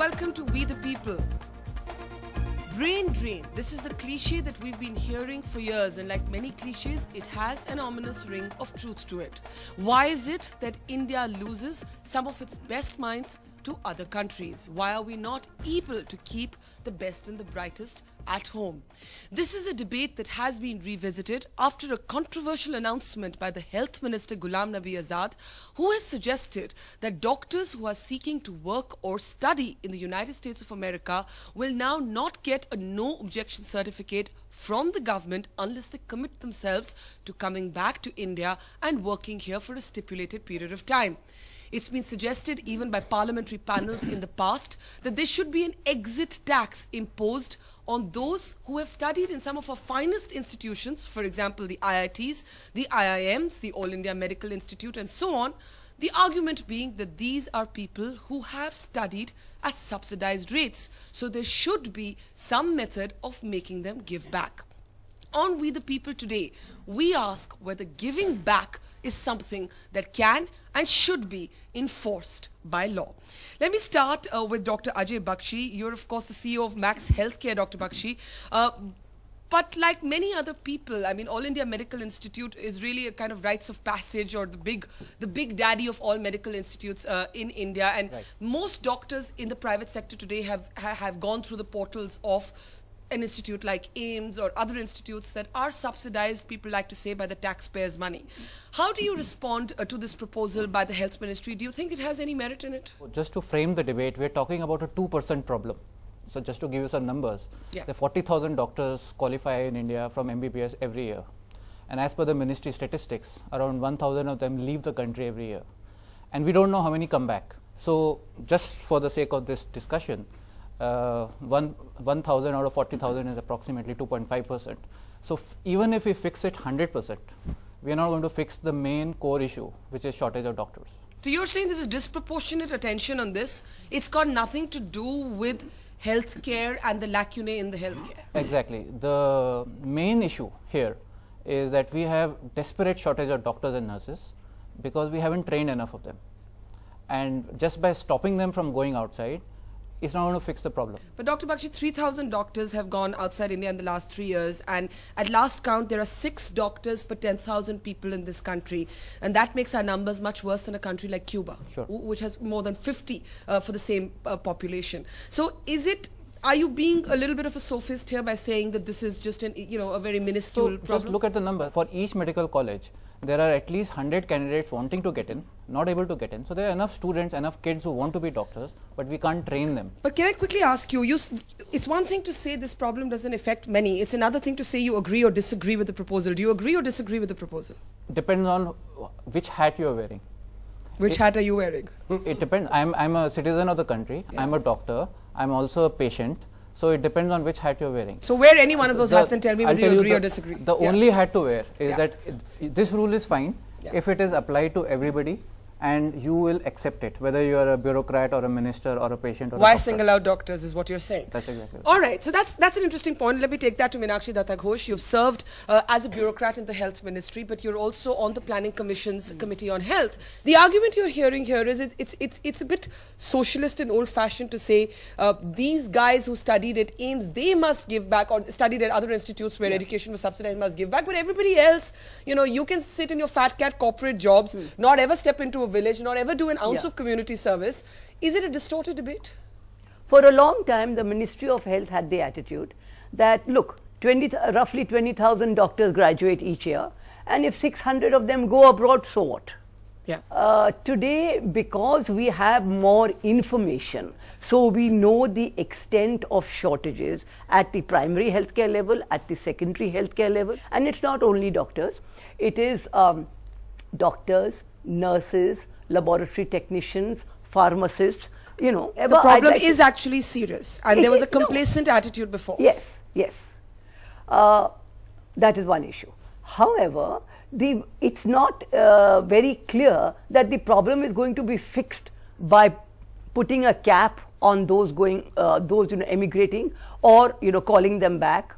welcome to We the People. Brain drain. This is a cliche that we've been hearing for years, and like many cliches, it has an ominous ring of truth to it. Why is it that India loses some of its best minds to other countries? Why are we not able to keep the best and the brightest at home? This is a debate that has been revisited after a controversial announcement by the Health Minister Ghulam Nabi Azad, who has suggested that doctors who are seeking to work or study in the United States of America will now not get a no objection certificate from the government unless they commit themselves to coming back to India and working here for a stipulated period of time. It's been suggested even by parliamentary panels in the past that there should be an exit tax imposed on those who have studied in some of our finest institutions, for example, the IITs, the IIMs, the All India Medical Institute, and so on. The argument being that these are people who have studied at subsidized rates, so there should be some method of making them give back. On We the People today, we ask whether giving back is something that can and should be enforced by law. Let me start with Dr. Ajay Bakshi. You're, of course, the CEO of Max Healthcare, Dr. Bakshi. But like many other people, I mean, All India Medical Institute is really a kind of rites of passage, or the big daddy of all medical institutes in India. And most doctors in the private sector today have gone through the portals of an institute like AIMS or other institutes that are subsidized, people like to say, by the taxpayers' money. How do you respond to this proposal by the Health Ministry? Do you think it has any merit in it? Just to frame the debate, we're talking about a 2% problem. So just to give you some numbers, the 40,000 doctors qualify in India from MBBS every year. And as per the ministry statistics, around 1,000 of them leave the country every year. And we don't know how many come back. So just for the sake of this discussion, 1,000 out of 40,000 is approximately 2.5%. So even if we fix it 100%, we are not going to fix the main core issue, which is shortage of doctors. So you're saying there's a disproportionate attention on this. It's got nothing to do with healthcare and the lacunae in the healthcare. Exactly. The main issue here is that we have desperate shortage of doctors and nurses because we haven't trained enough of them. And just by stopping them from going outside, it's not going to fix the problem. But Dr. Bakshi, 3,000 doctors have gone outside India in the last 3 years, and at last count there are 6 doctors per 10,000 people in this country, and that makes our numbers much worse than a country like Cuba, which has more than 50 for the same population. So are you being a little bit of a sophist here by saying that this is just a very minuscule problem? Just look at the number. For each medical college, there are at least 100 candidates wanting to get in, not able to get in. So there are enough students, enough kids who want to be doctors, but we can't train them. But can I quickly ask you, it's one thing to say this problem doesn't affect many. It's another thing to say you agree or disagree with the proposal. Do you agree or disagree with the proposal? Depends on which hat you are wearing. Which hat are you wearing? It depends. I'm a citizen of the country. I'm a doctor. I'm also a patient. So it depends on which hat you're wearing. So wear any one of those hats and tell me whether you agree or disagree. The only hat to wear is that this rule is fine if it is applied to everybody and you will accept it, whether you are a bureaucrat or a minister or a patient or Why a doctor. single out doctors is what you're saying. That's exactly right. All right, so that's an interesting point. Let me take that to Meenakshi Datta Ghosh. You've served as a bureaucrat in the Health Ministry, but you're also on the Planning Commission's Committee on Health. The argument you're hearing here is it's a bit socialist and old-fashioned to say these guys who studied at AIMS, they must give back, or studied at other institutes where education was subsidized must give back, but everybody else, you can sit in your fat cat corporate jobs, not ever step into a village, not ever do an ounce of community service. Is it a distorted debate? For a long time, the Ministry of Health had the attitude that, look, roughly 20,000 doctors graduate each year, and if 600 of them go abroad, so what? Today, because we have more information, so we know the extent of shortages at the primary healthcare level, at the secondary healthcare level, and it's not only doctors, it is doctors, nurses, laboratory technicians, pharmacists, The problem is actually serious, and there was a complacent attitude before. Yes. That is one issue. However, it's not very clear that the problem is going to be fixed by putting a cap on those emigrating, or calling them back.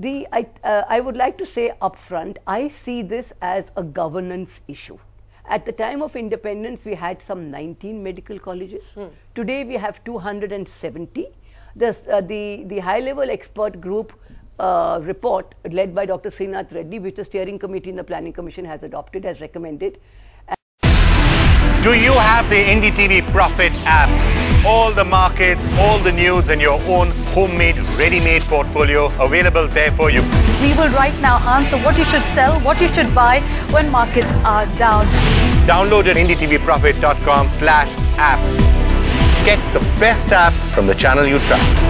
I would like to say upfront, I see this as a governance issue. At the time of independence, we had some 19 medical colleges. Today, we have 270. The high-level expert group report led by Dr. Srinath Reddy, which the steering committee in the Planning Commission has adopted, has recommended. Do you have the NDTV Profit app? All the markets, all the news and your own homemade, ready-made portfolio available there for you. We will right now answer what you should sell, what you should buy when markets are down. Download at ndtvprofit.com/apps. Get the best app from the channel you trust.